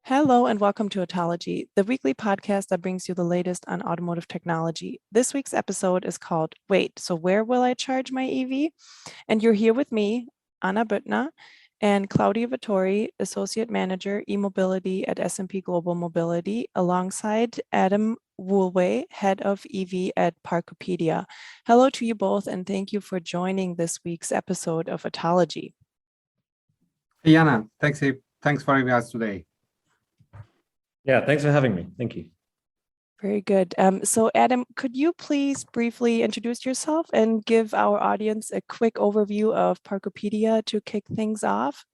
Hello and welcome to Autology, the weekly podcast that brings you the latest on automotive technology. This week's episode is called Wait, so where will I charge my EV? And you're here with me, Anna Büttner, and Claudia Vittori, Associate Manager, E-Mobility at S&P Global Mobility, alongside Adam Woolway, Head of EV at Parkopedia. Hello to you both, and thank you for joining this week's episode of Autology. Hey, Anna, thanks for having us today. Yeah, thanks for having me. Thank you. Very good. So Adam, could you please briefly introduce yourself and give our audience a quick overview of Parkopedia to kick things off?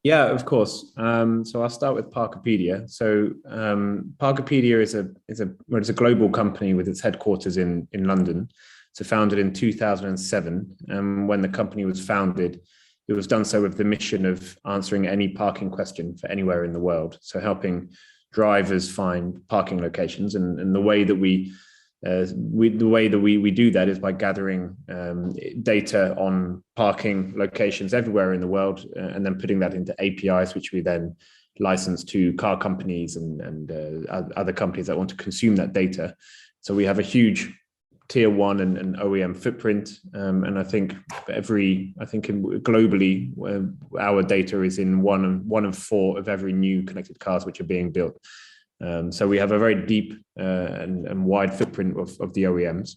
Yeah, of course. So I'll start with Parkopedia. So Parkopedia is a global company with its headquarters in London. So founded in 2007. When the company was founded, it was done so with the mission of answering any parking question for anywhere in the world. So helping drivers find parking locations, and the way that we do that is by gathering data on parking locations everywhere in the world, and then putting that into APIs, which we then license to car companies and other companies that want to consume that data. So we have a huge tier one and OEM footprint, and I think globally, our data is in one of four of every new connected cars which are being built. So we have a very deep and wide footprint of the OEMs.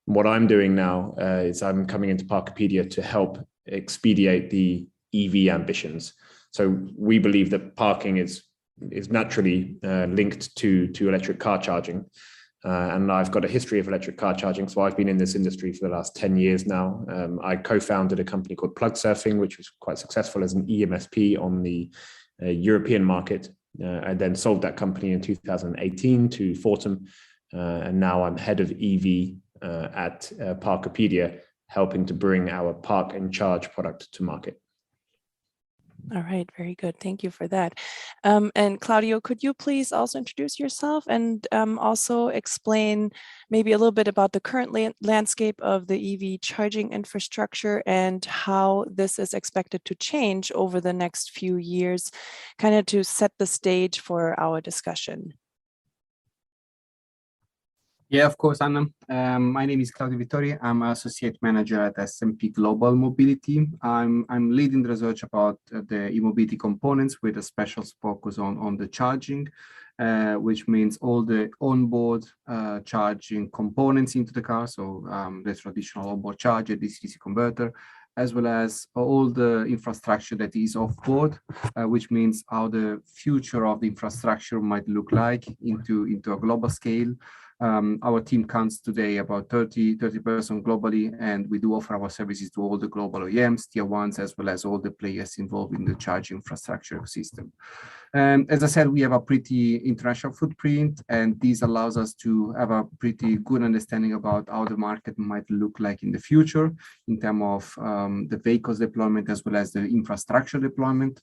And what I'm doing now is I'm coming into Parkopedia to help expedite the EV ambitions. So we believe that parking is naturally linked to electric car charging. And I've got a history of electric car charging. So I've been in this industry for the last 10 years now. I co-founded a company called Plugsurfing, which was quite successful as an EMSP on the European market. I then sold that company in 2018 to Fortum. And now I'm head of EV at Parkopedia, helping to bring our park and charge product to market. All right, very good. Thank you for that. And Claudio, could you please also introduce yourself and also explain maybe a little bit about the current landscape of the EV charging infrastructure and how this is expected to change over the next few years, kind of to set the stage for our discussion? Yeah, of course, Anna. My name is Claudio Vittori. I'm Associate Manager at S&P Global Mobility. I'm leading the research about the e-mobility components with a special focus on the charging, which means all the onboard charging components into the car. So the traditional onboard charger, DC-DC converter, as well as all the infrastructure that is off-board, which means how the future of the infrastructure might look like into a global scale. Our team counts today about 30 person globally, and we do offer our services to all the global OEMs, tier ones, as well as all the players involved in the charging infrastructure ecosystem. As I said, we have a pretty international footprint, and this allows us to have a pretty good understanding about how the market might look like in the future in terms of the vehicles deployment as well as the infrastructure deployment.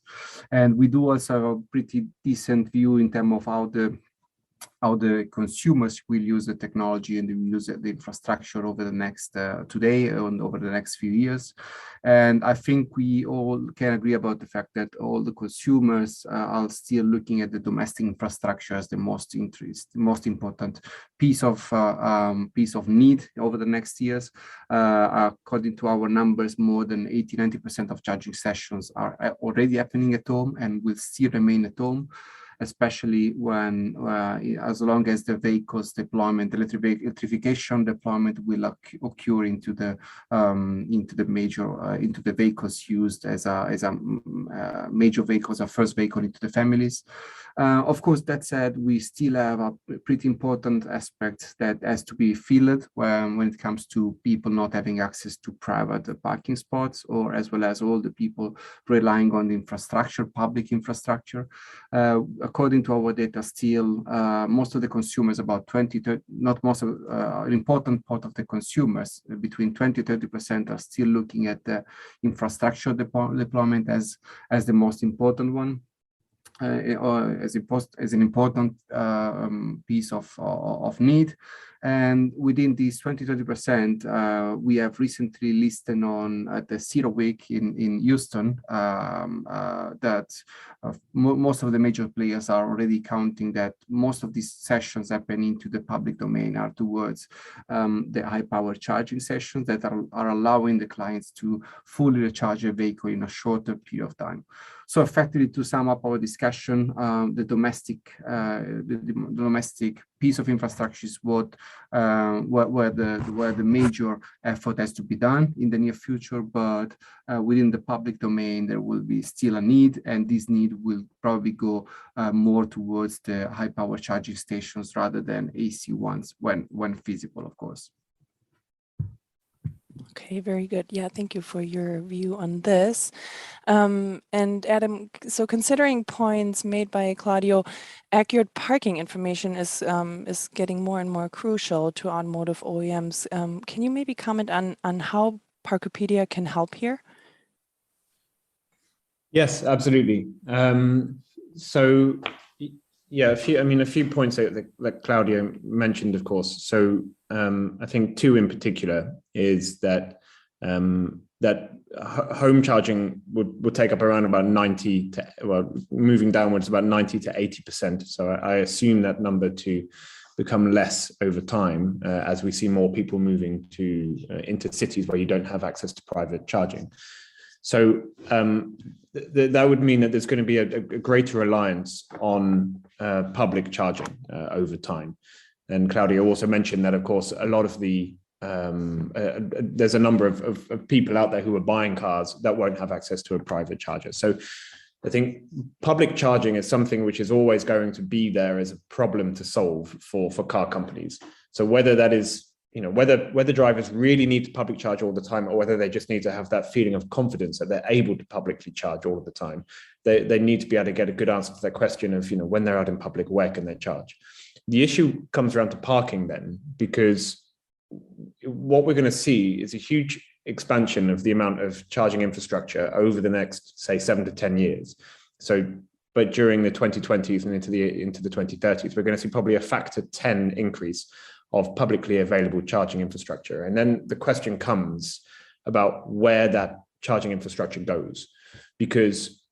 And we do also have a pretty decent view in terms of how the consumers will use the technology and will use the infrastructure over the next today and over the next few years. And I think we all can agree about the fact that all the consumers are still looking at the domestic infrastructure as the most important piece of need over the next years. According to our numbers, more than 80-90% of charging sessions are already happening at home and will still remain at home, especially when, as long as the vehicles deployment, electrification deployment will occur into the vehicles used as a major vehicles, a first vehicle into the families. Of course, that said, we still have a pretty important aspect that has to be filled when it comes to people not having access to private parking spots, or as well as all the people relying on the infrastructure, public infrastructure. According to our data, still most of the consumers, about 20, not most of, an important part of the consumers, between 20-30% are still looking at the infrastructure deployment as the most important one. Or as an important piece of need. And within these 20-30%, we have recently listed on at the Zero Week in Houston that most of the major players are already counting that most of these sessions happening into the public domain are towards the high power charging sessions that are allowing the clients to fully recharge a vehicle in a shorter period of time. So effectively, to sum up our discussion, the domestic piece of infrastructure is where the major effort has to be done in the near future. But within the public domain, there will be still a need, and this need will probably go more towards the high power charging stations rather than AC ones when feasible, of course. Okay, very good. Yeah, thank you for your view on this. And Adam, so considering points made by Claudio, accurate parking information is getting more and more crucial to automotive OEMs. Can you maybe comment on how Parkopedia can help here? Yes, absolutely. So yeah, a few points that Claudio mentioned, of course. So I think two in particular is that home charging would take up around about 90 to, well, moving downwards about 90 to 80%. So I assume that number to become less over time as we see more people moving to into cities where you don't have access to private charging. So that would mean that there's going to be a greater reliance on public charging over time. And Claudio also mentioned that, of course, a lot of the there's a number of people out there who are buying cars that won't have access to a private charger. So I think public charging is something which is always going to be there as a problem to solve for car companies. So whether that is, whether drivers really need to public charge all the time, or whether they just need to have that feeling of confidence that they're able to publicly charge all of the time, they need to be able to get a good answer to that question of, when they're out in public, where can they charge? The issue comes around to parking then, because what we're going to see is a huge expansion of the amount of charging infrastructure over the next, say, 7 to 10 years. So, but during the 2020s and into the 2030s, we're going to see probably a factor 10 increase of publicly available charging infrastructure. And then the question comes about where that charging infrastructure goes, because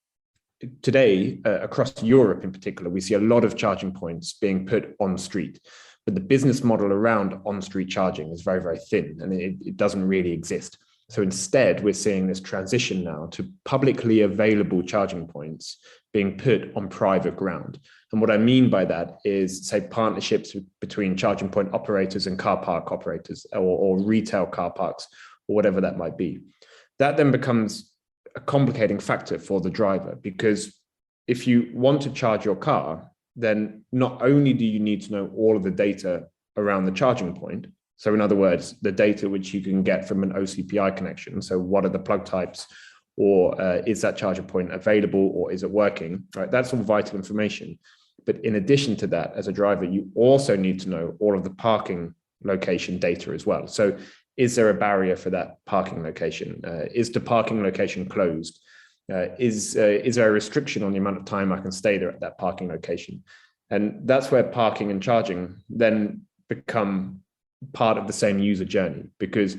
today, across Europe in particular, we see a lot of charging points being put on street, but the business model around on-street charging is very, very thin, and it doesn't really exist. So instead, we're seeing this transition now to publicly available charging points being put on private ground. And what I mean by that is, say, partnerships between charging point operators and car park operators, or retail car parks, or whatever that might be. That then becomes a complicating factor for the driver, because if you want to charge your car, then not only do you need to know all of the data around the charging point, so in other words, the data which you can get from an OCPI connection, so what are the plug types, or is that charger point available, or is it working, right? That's all vital information. But in addition to that, as a driver, you also need to know all of the parking location data as well. So is there a barrier for that parking location? Is the parking location closed? Is there a restriction on the amount of time I can stay there at that parking location? And that's where parking and charging then become part of the same user journey, because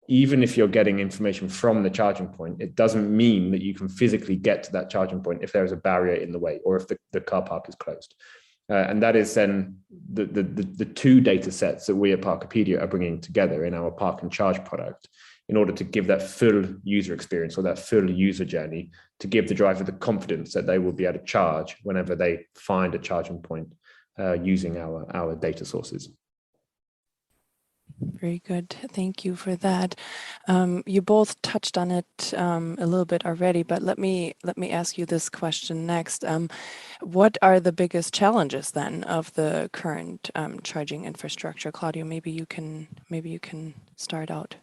even if you're getting information from the charging point, it doesn't mean that you can physically get to that charging point if there is a barrier in the way, or if the car park is closed. And that is then the two data sets that we at Parkopedia are bringing together in our Park and Charge product, in order to give that full user experience, or that full user journey, to give the driver the confidence that they will be able to charge whenever they find a charging point using our data sources. Very good. Thank you for that. You both touched on it a little bit already, but let me ask you this question next. What are the biggest challenges then of the current charging infrastructure? Claudio, maybe you can start out.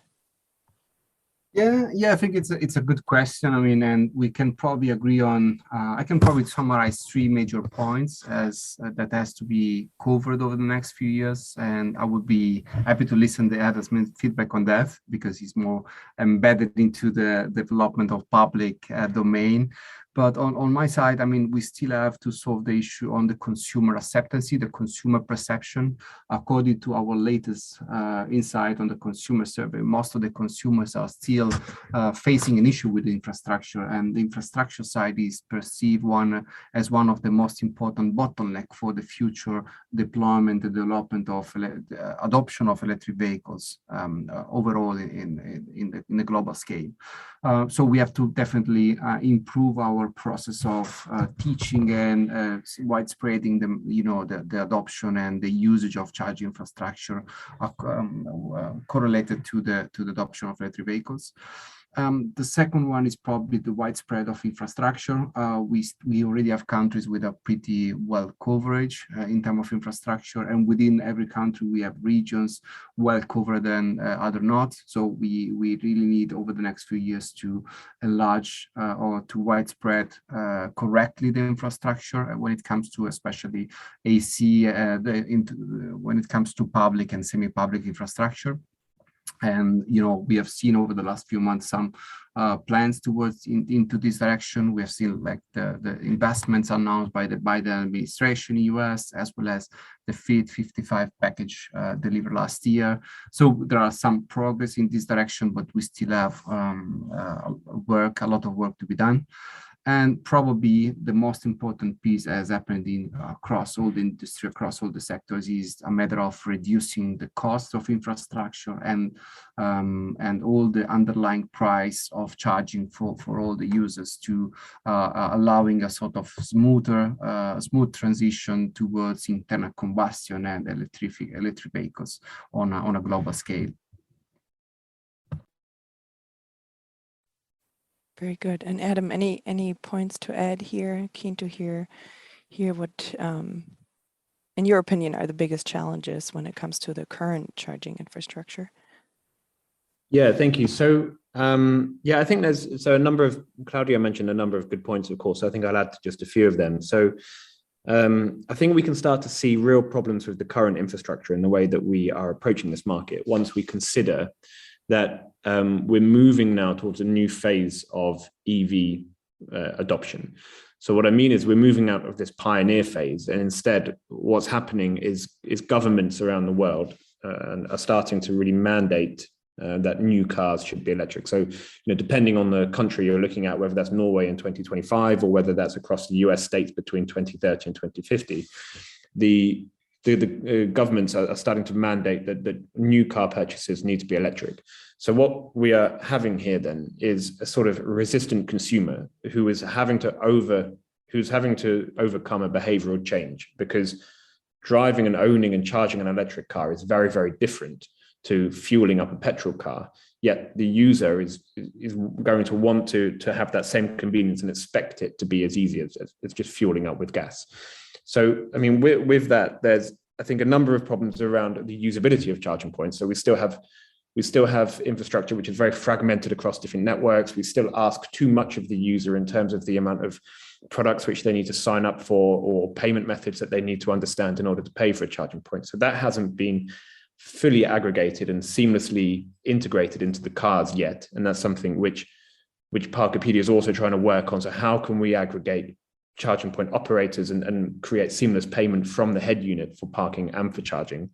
Yeah, I think it's a good question. I mean, and we can probably agree on. I can probably summarize three major points as that has to be covered over the next few years, and I would be happy to listen to Adam's feedback on that, because he's more embedded into the development of public domain. But on my side, I mean, we still have to solve the issue on the consumer acceptance, the consumer perception. According to our latest insight on the consumer survey, most of the consumers are still facing an issue with the infrastructure, and the infrastructure side is perceived as one of the most important bottleneck for the future deployment and development of adoption of electric vehicles overall in the global scale. So we have to definitely improve our process of teaching and widespreading the adoption and the usage of charging infrastructure correlated to the adoption of electric vehicles. The second one is probably the widespread of infrastructure. We already have countries with a pretty well coverage in terms of infrastructure, and within every country we have regions well covered and other not. So we really need over the next few years to enlarge or to widespread correctly the infrastructure when it comes to especially AC, when it comes to public and semi-public infrastructure. And we have seen over the last few months some plans towards into this direction. We have seen like the investments announced by the Biden administration in US, as well as the Fit 55 package delivered last year. So there are some progress in this direction, but we still have a lot of work to be done. And probably the most important piece, as happened across all the industry, across all the sectors, is a matter of reducing the cost of infrastructure and all the underlying price of charging for all the users, to allowing a sort of smooth transition towards internal combustion and electric vehicles on a global scale. Very good. And Adam, any points to add here? Keen to hear what, in your opinion, are the biggest challenges when it comes to the current charging infrastructure? Yeah, thank you. So I think there's a number of, Claudia mentioned a number of good points, of course. I think I'll add to just a few of them. So I think we can start to see real problems with the current infrastructure in the way that we are approaching this market once we consider that we're moving now towards a new phase of EV adoption. So what I mean is we're moving out of this pioneer phase, and instead what's happening is governments around the world are starting to really mandate that new cars should be electric. So, depending on the country you're looking at, whether that's Norway in 2025 or whether that's across the US states between 2030 and 2050, the governments are starting to mandate that new car purchases need to be electric. So what we are having here then is a sort of resistant consumer who is having to overcome a behavioral change, because driving and owning and charging an electric car is very, very different to fueling up a petrol car. Yet the user is going to want to have that same convenience and expect it to be as easy as just fueling up with gas. So, I mean, with that, there's, I think, a number of problems around the usability of charging points. So we still have infrastructure which is very fragmented across different networks. We still ask too much of the user in terms of the amount of products which they need to sign up for, or payment methods that they need to understand in order to pay for a charging point. So that hasn't been fully aggregated and seamlessly integrated into the cars yet. And that's something which Parkopedia is also trying to work on. So how can we aggregate charging point operators and create seamless payment from the head unit for parking and for charging?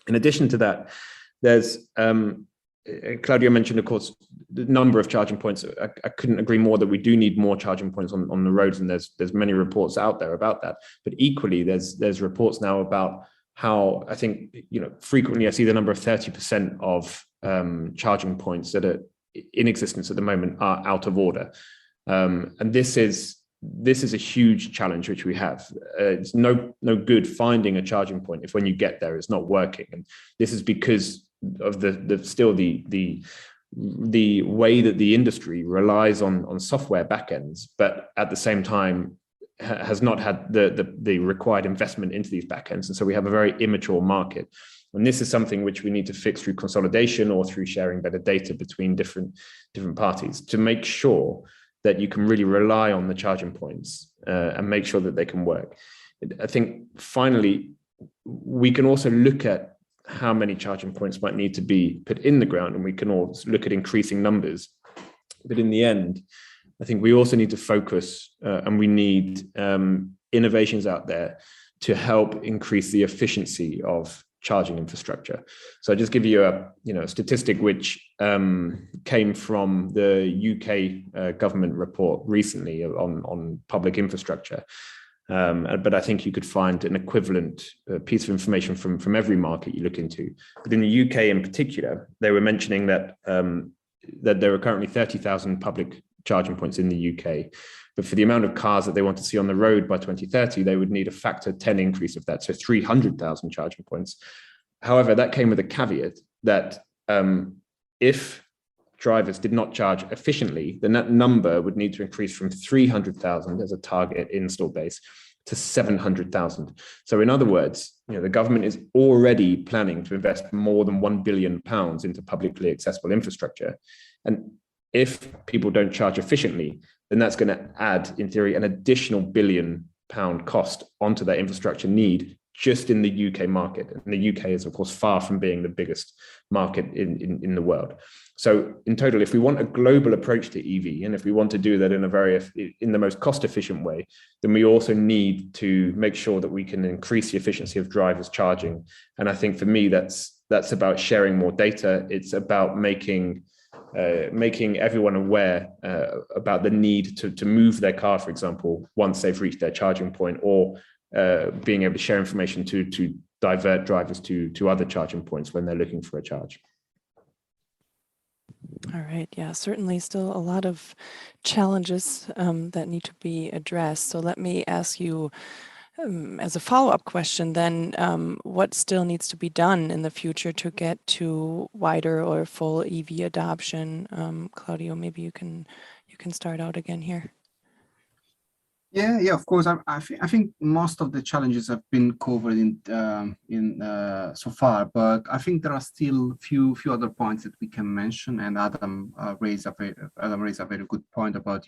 In addition to that, there's Claudia mentioned, of course, the number of charging points. I couldn't agree more that we do need more charging points on the roads, and there's many reports out there about that. But equally, there's reports now about how, I think, frequently I see the number of 30% of charging points that are in existence at the moment are out of order, and this is a huge challenge which we have. It's no good finding a charging point if when you get there it's not working, and this is because of the way that the industry relies on software backends, but at the same time has not had the required investment into these backends, and so we have a very immature market. And this is something which we need to fix through consolidation or through sharing better data between different parties to make sure that you can really rely on the charging points and make sure that they can work. I think finally, we can also look at how many charging points might need to be put in the ground, and we can also look at increasing numbers. But in the end, I think we also need to focus and we need innovations out there to help increase the efficiency of charging infrastructure. So I'll just give you a statistic which came from the UK government report recently on public infrastructure. But I think you could find an equivalent piece of information from every market you look into. But in the UK in particular, they were mentioning that there are currently 30,000 public charging points in the UK. But for the amount of cars that they want to see on the road by 2030, they would need a factor 10 increase of that, so 300,000 charging points. However, that came with a caveat that if drivers did not charge efficiently, then that number would need to increase from 300,000 as a target install base to 700,000. So in other words, the government is already planning to invest more than £1 billion into publicly accessible infrastructure. And if people don't charge efficiently, then that's going to add, in theory, an additional £1 billion cost onto that infrastructure need just in the UK market. And the UK is, of course, far from being the biggest market in the world. So in total, if we want a global approach to EV, and if we want to do that in the most cost-efficient way, then we also need to make sure that we can increase the efficiency of drivers charging. And I think for me, that's about sharing more data. It's about making everyone aware about the need to move their car, for example, once they've reached their charging point, or being able to share information to divert drivers to other charging points when they're looking for a charge. All right. Yeah, certainly still a lot of challenges that need to be addressed. So let me ask you as a follow-up question then, what still needs to be done in the future to get to wider or full EV adoption? Claudio, maybe you can start out again here. Yeah, of course. I think most of the challenges have been covered in so far, but I think there are still few other points that we can mention. And Adam raised a very good point about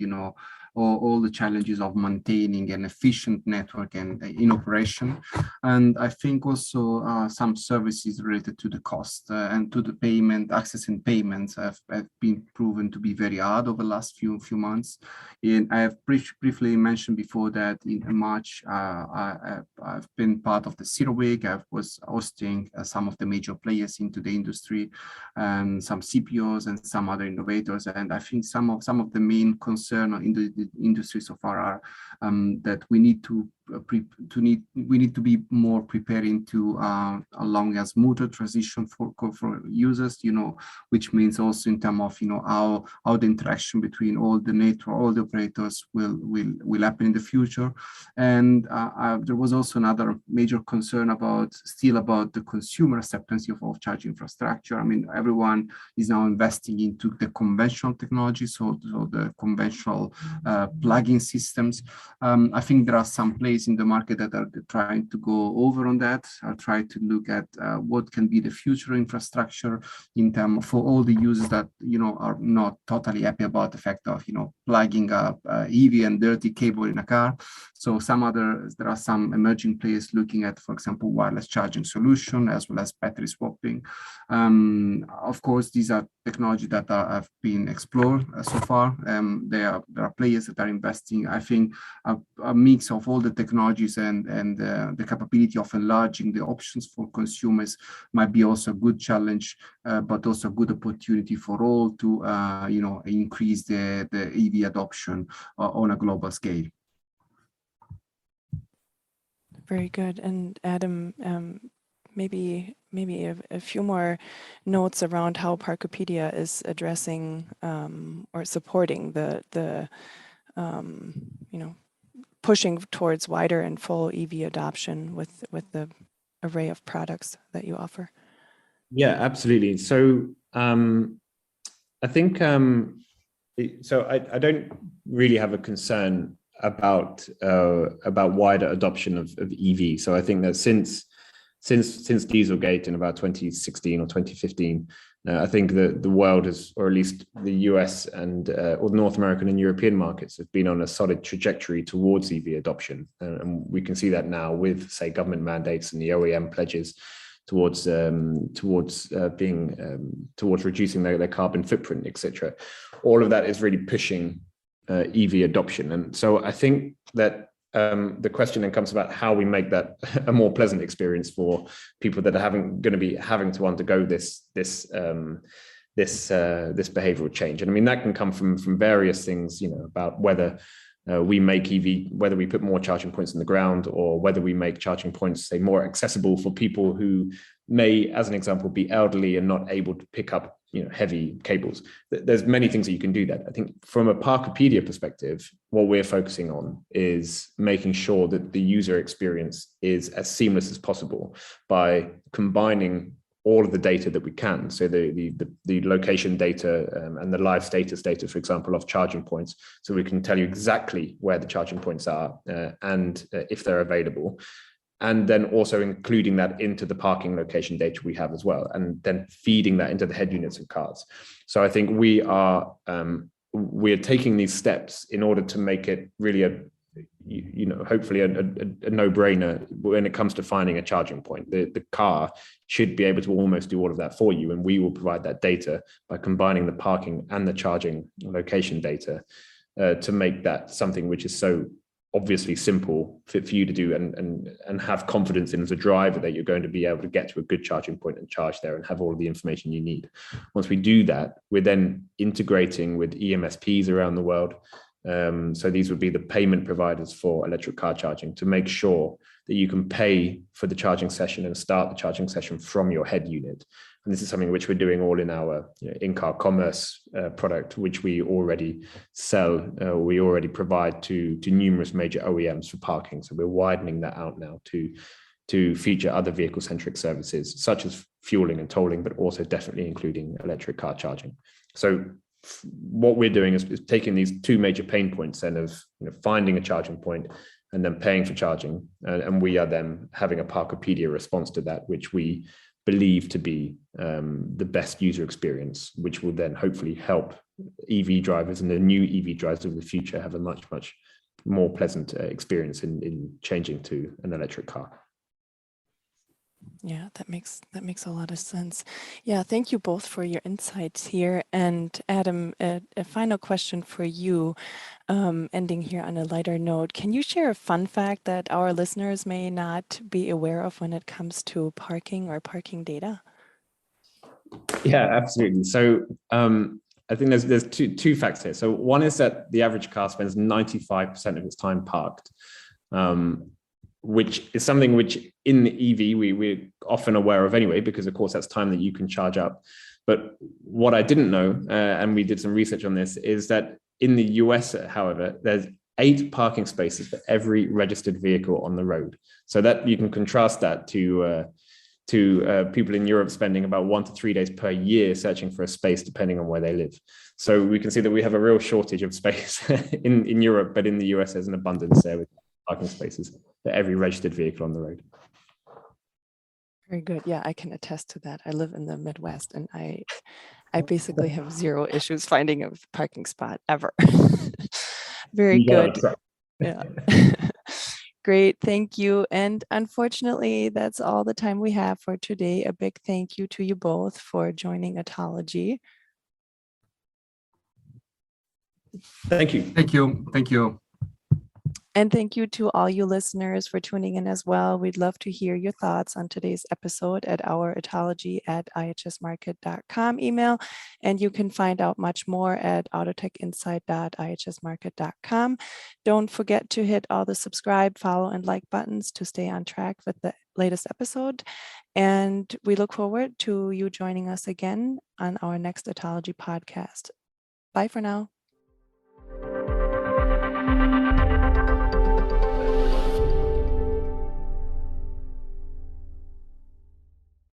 all the challenges of maintaining an efficient network and in operation. And I think also some services related to the cost and to the payment, access and payments have been proven to be very hard over the last few months. And I have briefly mentioned before that in March, I've been part of the Zero Week. I was hosting some of the major players into the industry, some CPOs and some other innovators. And I think some of the main concern in the industry so far are that we need to be more preparing to along a smoother transition for users, which means also in terms of how the interaction between all the network, all the operators will happen in the future. And there was also another major concern about the consumer acceptance of charging infrastructure. I mean, everyone is now investing into the conventional technology, so the conventional plug-in systems. I think there are some players in the market that are trying to go over on that, are trying to look at what can be the future infrastructure in terms for all the users that are not totally happy about the fact of plugging up heavy and dirty cable in a car. So there are some emerging players looking at, for example, wireless charging solution as well as battery swapping. Of course, these are technologies that have been explored so far. There are players that are investing. I think a mix of all the technologies and the capability of enlarging the options for consumers might be also a good challenge, but also a good opportunity for all to increase the EV adoption on a global scale. Very good. And Adam, maybe a few more notes around how Parkopedia is addressing or supporting the pushing towards wider and full EV adoption with the array of products that you offer. Yeah, absolutely. So I think I don't really have a concern about wider adoption of EV. So I think that since Dieselgate in about 2016 or 2015, I think that the world has, or at least the US and or North American and European markets, have been on a solid trajectory towards EV adoption, and we can see that now with, say, government mandates and the OEM pledges towards reducing their carbon footprint, etc. All of that is really pushing EV adoption. And so I think that the question then comes about how we make that a more pleasant experience for people that are going to be having to undergo this behavioral change. And I mean, that can come from various things, about whether we make whether we put more charging points in the ground, or whether we make charging points, say, more accessible for people who may, as an example, be elderly and not able to pick up heavy cables. There's many things that you can do that. I think from a Parkopedia perspective, what we're focusing on is making sure that the user experience is as seamless as possible by combining all of the data that we can. So the location data and the live status data, for example, of charging points. So we can tell you exactly where the charging points are and if they're available. And then also including that into the parking location data we have as well, and then feeding that into the head units of cars. So I think we're taking these steps in order to make it really hopefully a no-brainer when it comes to finding a charging point. The car should be able to almost do all of that for you, and we will provide that data by combining the parking and the charging location data to make that something which is so obviously simple for you to do and have confidence in as a driver that you're going to be able to get to a good charging point and charge there and have all of the information you need. Once we do that, we're then integrating with EMSPs around the world. So these would be the payment providers for electric car charging, to make sure that you can pay for the charging session and start the charging session from your head unit. And this is something which we're doing all in our in-car commerce product, which we already sell. We already provide to numerous major OEMs for parking. So we're widening that out now to feature other vehicle-centric services, such as fueling and tolling, but also definitely including electric car charging. So what we're doing is taking these two major pain points then of finding a charging point and then paying for charging, and we are then having a Parkopedia response to that, which we believe to be the best user experience, which will then hopefully help EV drivers and the new EV drivers of the future have a much more pleasant experience in changing to an electric car. Yeah, that makes a lot of sense. Yeah, thank you both for your insights here. And Adam, a final question for you, ending here on a lighter note. Can you share a fun fact that our listeners may not be aware of when it comes to parking or parking data? Yeah, absolutely. So I think there's two facts here. So one is that the average car spends 95% of its time parked. Which is something which in the EV we're often aware of anyway, because of course that's time that you can charge up. But what I didn't know, and we did some research on this, is that in the US, however, there's 8 parking spaces for every registered vehicle on the road. So that you can contrast that to people in Europe spending about 1 to 3 days per year searching for a space, depending on where they live. So we can see that we have a real shortage of space in Europe, but in the US, there's an abundance there with parking spaces for every registered vehicle on the road. Very good. Yeah, I can attest to that. I live in the Midwest, and I basically have zero issues finding a parking spot ever. Very good. Yeah. Great. Thank you. And unfortunately, that's all the time we have for today. A big thank you to you both for joining Atology. Thank you. Thank you. Thank you. And thank you to all you listeners for tuning in as well. We'd love to hear your thoughts on today's episode at our atology@ihsmarket.com email. And you can find out much more at autotechinsight.ihsmarket.com. Don't forget to hit all the subscribe, follow, and like buttons to stay on track with the latest episode. And we look forward to you joining us again on our next Atology podcast. Bye for now.